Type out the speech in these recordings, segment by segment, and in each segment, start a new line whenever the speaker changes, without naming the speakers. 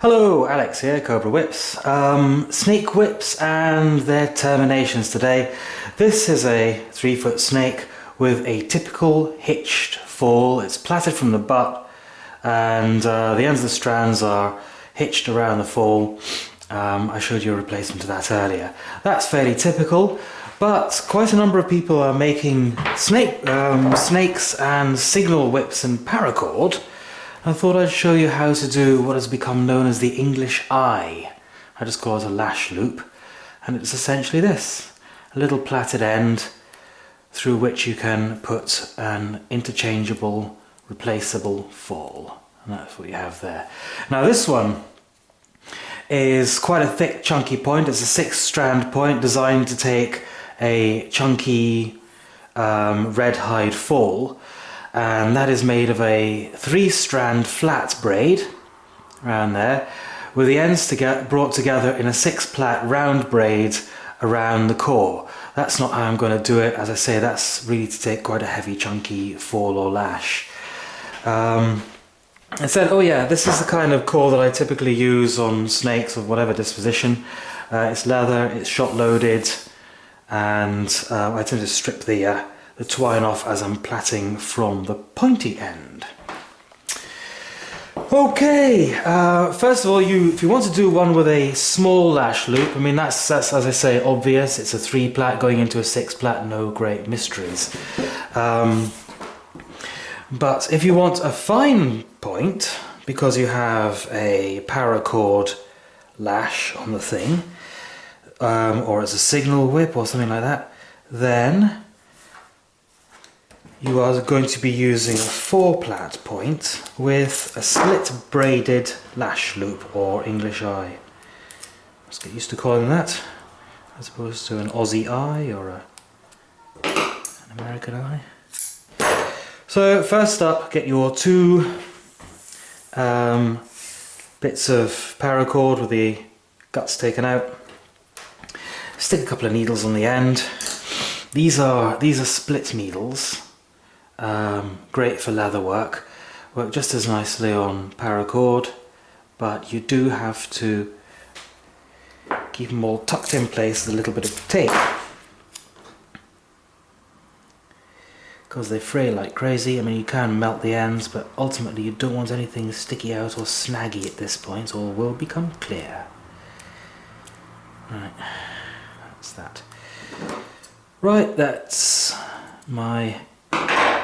Hello, Alex here, Cobra Whips. Snake whips and their terminations today. This is a 3-foot snake with a typical hitched fall. It's plaited from the butt and the ends of the strands are hitched around the fall. I showed you a replacement of that earlier. That's fairly typical, but quite a number of people are making snakes and signal whips and paracord. I thought I'd show you how to do what has become known as the English eye. I just call it a lash loop, and it's essentially this. A little plaited end through which you can put an interchangeable, replaceable fall. And that's what you have there. Now this one is quite a thick, chunky point. It's a 6-strand point designed to take a chunky red hide fall. And that is made of a 3-strand flat braid around there, with the ends brought together in a 6-plait round braid around the core. That's not how I'm going to do it. As I say, that's really to take quite a heavy, chunky fall or lash. I said, oh yeah, this is the kind of core that I typically use on snakes of whatever disposition. It's leather, it's shot loaded, and I tend to strip the twine off as I'm plaiting from the pointy end. Okay, first of all, if you want to do one with a small lash loop, I mean that's as I say obvious. It's a 3-plait going into a 6-plait, no great mysteries. But if you want a fine point, because you have a paracord lash on the thing, or it's a signal whip or something like that, then you are going to be using a 4-plait point with a slit braided lash loop or English eye. Let's get used to calling that, as opposed to an Aussie eye or an American eye. So first up, get your 2 bits of paracord with the guts taken out. Stick a couple of needles on the end. These are split needles. Great for leather work just as nicely on paracord, but you do have to keep them all tucked in place with a little bit of tape, because they fray like crazy. I mean, you can melt the ends, but ultimately you don't want anything sticky out or snaggy at this point, or will become clear. Right, that's that. Right, that's my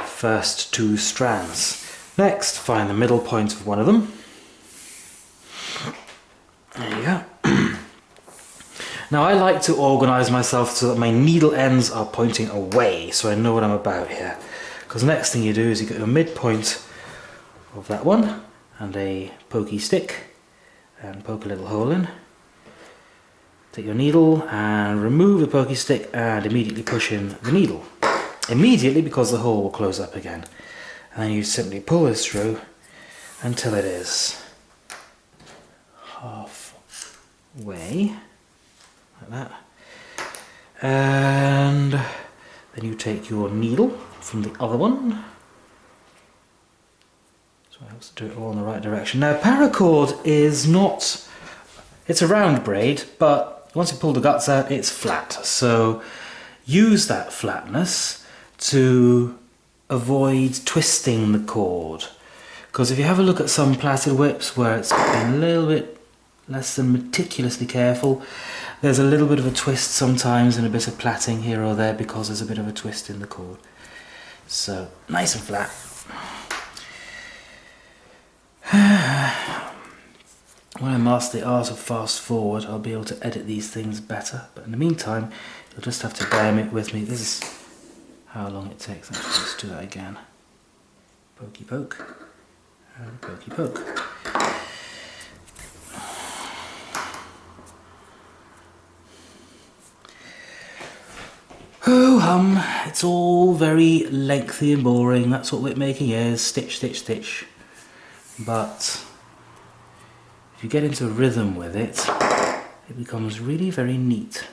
first 2 strands. Next, find the middle point of one of them. There you go. Now I like to organise myself so that my needle ends are pointing away, so I know what I'm about here. Because the next thing you do is you get your midpoint of that one and a pokey stick and poke a little hole in. Take your needle and remove the pokey stick and immediately push in the needle. Immediately, because the hole will close up again. And then you simply pull this through until it is halfway, like that. And then you take your needle from the other one. So it helps to do it all in the right direction. Now paracord is not, it's a round braid, but once you pull the guts out, it's flat. So use that flatness to avoid twisting the cord, because if you have a look at some plaited whips where it's been a little bit less than meticulously careful, there's a little bit of a twist sometimes and a bit of plaiting here or there because there's a bit of a twist in the cord. So nice and flat. When I master the art of fast forward, I'll be able to edit these things better, but in the meantime you'll just have to bear with me. This is how long it takes. Let's do that again. Pokey poke and pokey poke. Ho hum, it's all very lengthy and boring. That's what whip making is, stitch, stitch, stitch. But if you get into a rhythm with it, it becomes really very neat.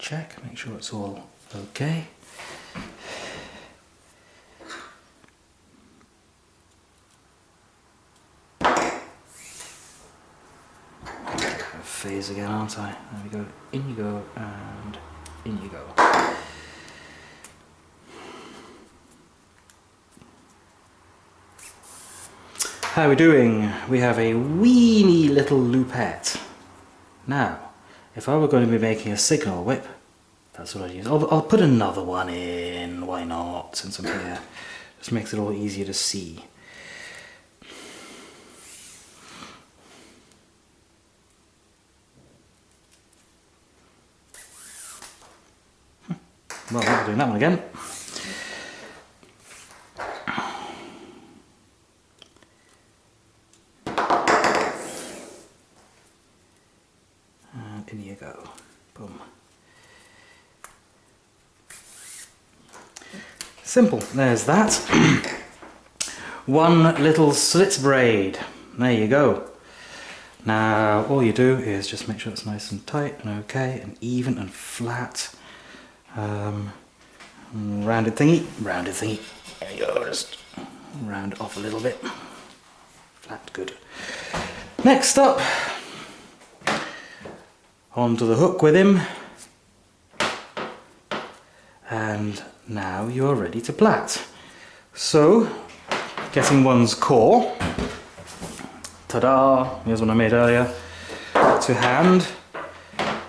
check, make sure it's all okay. Phase again, aren't I? There we go. In you go, and in you go. How are we doing? We have a weeny little loopette. Now, if I were going to be making a signal whip, that's what I'd use. I'll put another one in, why not, since I'm here. Just makes it all easier to see. Well, I'm doing that one again. And in you go. Boom. Simple. There's that. One little slit braid. There you go. Now, all you do is just make sure it's nice and tight and okay and even and flat. Rounded thingy. There you go, just round it off a little bit. Flat, good. Next up, onto the hook with him. And now you're ready to plait. So, getting one's core. Ta-da! Here's one I made earlier. To hand.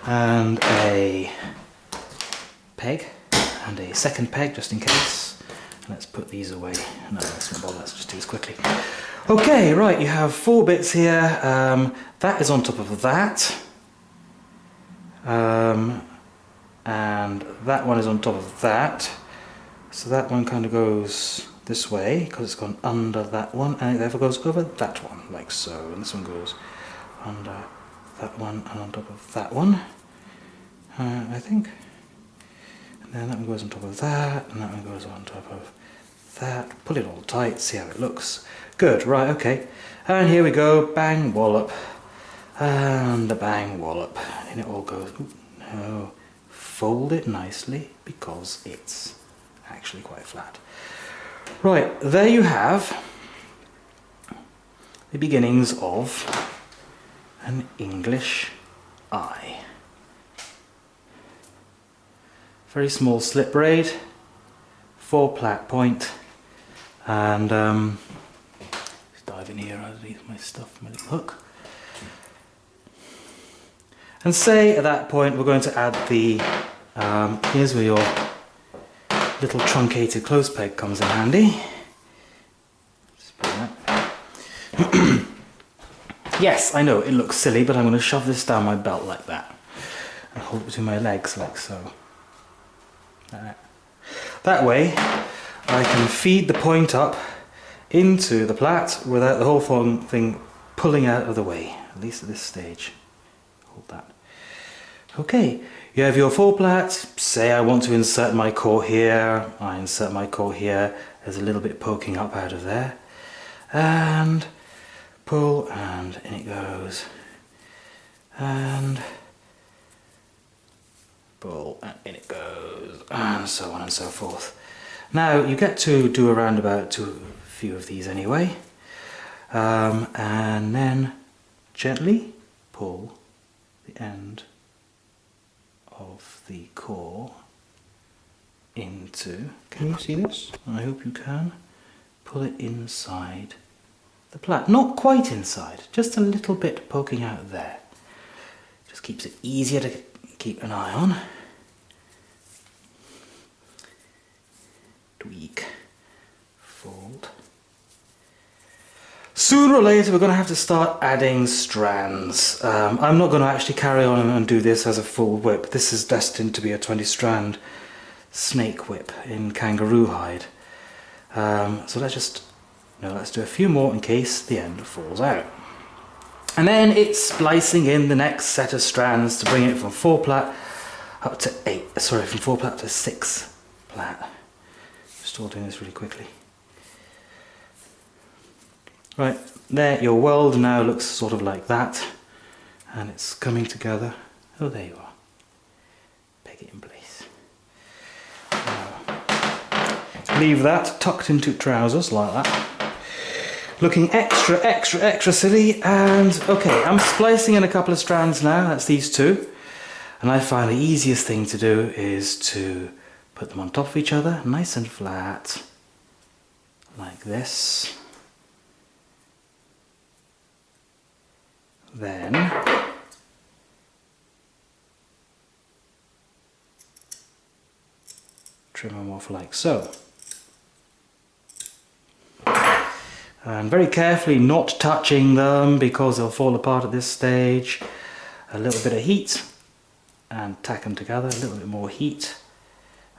And a peg and a second peg just in case. Let's put these away. No, let's not bother, let's just do this quickly. Okay, right, you have 4 bits here. That is on top of that. And that one is on top of that. So that one kind of goes this way because it's gone under that one, and it therefore goes over that one, like so. And this one goes under that one and on top of that one, I think. Then that one goes on top of that, and that one goes on top of that. Pull it all tight, see how it looks. Good, right, okay. And here we go, bang, wallop. And the bang, wallop. And it all goes, ooh, no. Fold it nicely, because it's actually quite flat. Right, there you have the beginnings of an English eye. Very small slip braid, 4 plait point, and just dive in here underneath my stuff, my little hook. And say at that point we're going to add the, here's where your little truncated close peg comes in handy. Just put that. Yes, I know, it looks silly, but I'm going to shove this down my belt like that and hold it between my legs like so. That way I can feed the point up into the plait without the whole thing pulling out of the way, at least at this stage. Hold that. Okay, you have your 4 plaits. Say I want to insert my core here. I insert my core here. There's a little bit poking up out of there. And pull, and in it goes. And pull, and in it goes, and so on and so forth. Now you get to do around about a few of these anyway, and then gently pull the end of the core into, can you see this? I hope you can. Pull it inside the plait, not quite inside, just a little bit poking out there. Just keeps it easier to keep an eye on. Tweak, fold. Sooner or later we're going to have to start adding strands. I'm not going to actually carry on and do this as a full whip. This is destined to be a 20 strand snake whip in kangaroo hide. So let's do a few more in case the end falls out. And then it's splicing in the next set of strands to bring it from 4 plait up to 8, sorry, from 4 plait to 6 plait. Just all doing this really quickly. Right, there, your world now looks sort of like that, and it's coming together. Oh, there you are. Peg take it in place. Leave that tucked into trousers like that. Looking extra silly, and okay, I'm splicing in a couple of strands now, that's these two. And I find the easiest thing to do is to put them on top of each other, nice and flat, like this. Then trim them off like so. And very carefully not touching them because they'll fall apart at this stage. A little bit of heat and tack them together, a little bit more heat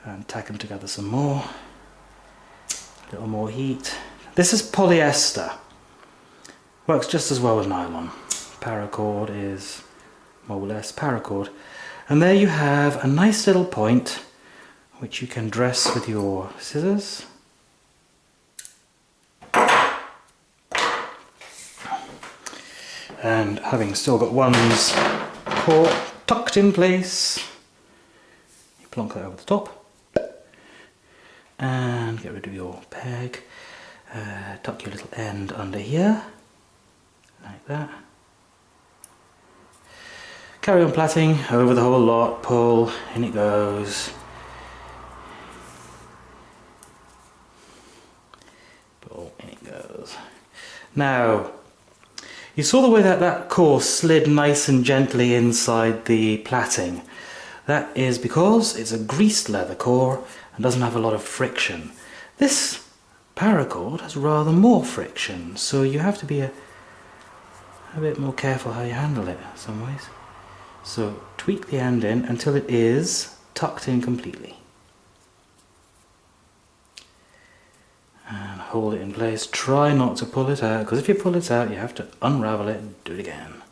and tack them together some more. A little more heat. This is polyester. Works just as well with nylon. Paracord is more or less paracord. And there you have a nice little point which you can dress with your scissors. And having still got one's core tucked in place, you plonk that over the top and get rid of your peg. Tuck your little end under here, like that. Carry on plaiting over the whole lot, pull, in it goes. Pull, in it goes. Now, you saw the way that that core slid nice and gently inside the plaiting. That is because it's a greased leather core and doesn't have a lot of friction. This paracord has rather more friction, so you have to be a bit more careful how you handle it in some ways. So tweak the end in until it is tucked in completely. And hold it in place. Try not to pull it out, because if you pull it out you have to unravel it and do it again.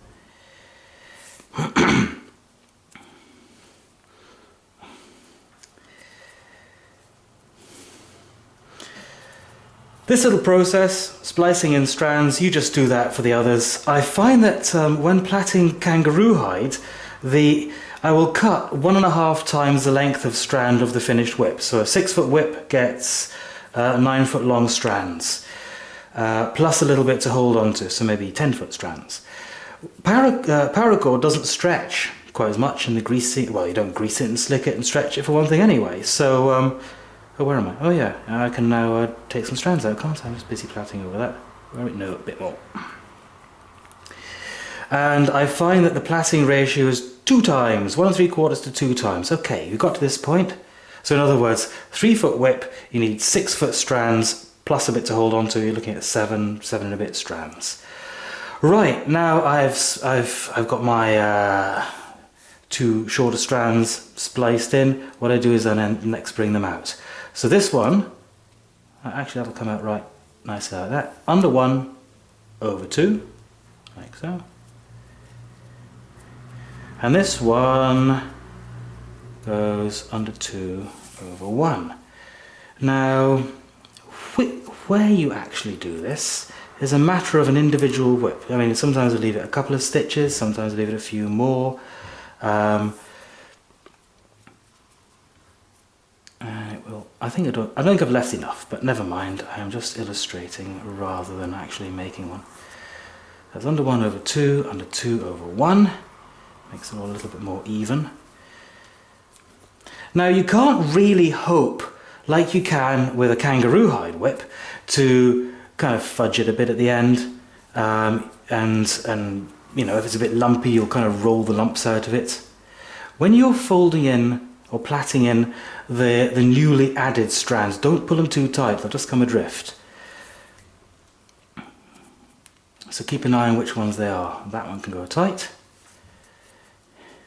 This little process, splicing in strands, you just do that for the others. I find that when plaiting kangaroo hide, I will cut 1.5 times the length of strand of the finished whip. So a 6-foot whip gets 9-foot long strands, plus a little bit to hold on to, so maybe 10-foot strands. Paracord doesn't stretch quite as much in the greasing. Well, you don't grease it and slick it and stretch it for one thing anyway. So, oh, where am I? Oh yeah, I can now take some strands out, can't I? I'm just busy plaiting over that. No, a bit more. And I find that the plaiting ratio is 2 times, 1 3/4 to 2 times. Okay, we got to this point. So in other words, 3-foot whip, you need 6-foot strands plus a bit to hold on to. You're looking at 7 and a bit strands. Right, now I've got my 2 shorter strands spliced in. What I do is then next bring them out. So this one, actually that'll come out right nicely like that. Under 1 over 2, like so. And this one goes under 2 over 1. Now, where you actually do this is a matter of an individual whip. I mean, sometimes I leave it a couple of stitches, sometimes I leave it a few more. And it will, I don't think I've left enough, but never mind. I am just illustrating rather than actually making one. That's under 1 over 2, under 2 over 1. Makes it all a little bit more even. Now you can't really hope, like you can with a kangaroo hide whip, to kind of fudge it a bit at the end, and you know, if it's a bit lumpy, you'll kind of roll the lumps out of it. When you're folding in or plaiting in the newly added strands, don't pull them too tight, they'll just come adrift. So keep an eye on which ones they are. That one can go tight,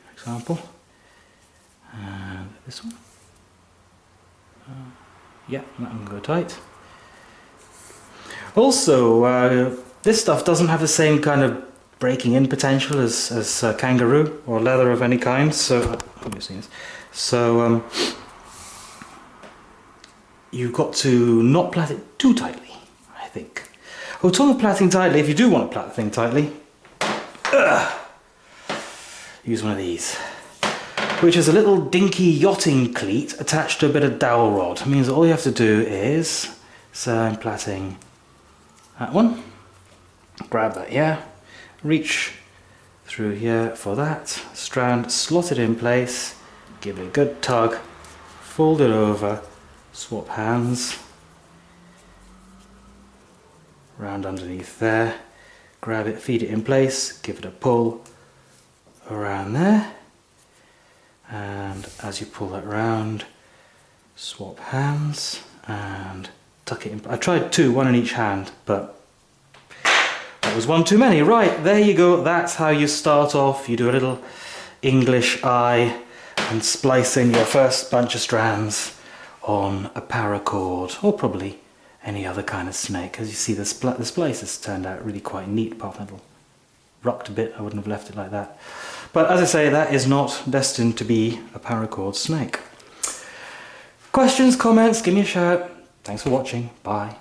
for example. And this one. Yeah, that one can go tight. Also, this stuff doesn't have the same kind of breaking in potential as kangaroo or leather of any kind. So, you've got to not plait it too tightly, I think. Oh, talking of plaiting tightly, if you do want to plait the thing tightly, use one of these. which is a little dinky yachting cleat attached to a bit of dowel rod. It means all you have to do is, so I'm plaiting that one, grab that here, reach through here for that strand, slot it in place, give it a good tug, fold it over, swap hands, round underneath there, grab it, feed it in place, give it a pull around there, and as you pull that round, swap hands and tuck it in. I tried two, one in each hand, but that was one too many. Right, there you go. That's how you start off. You do a little English eye and splicing your first bunch of strands on a paracord, or probably any other kind of snake. As you see, the splice has turned out really quite neat, apart from a little rucked a bit. I wouldn't have left it like that. But as I say, that is not destined to be a paracord snake. Questions, comments, give me a shout. Thanks for watching. Bye.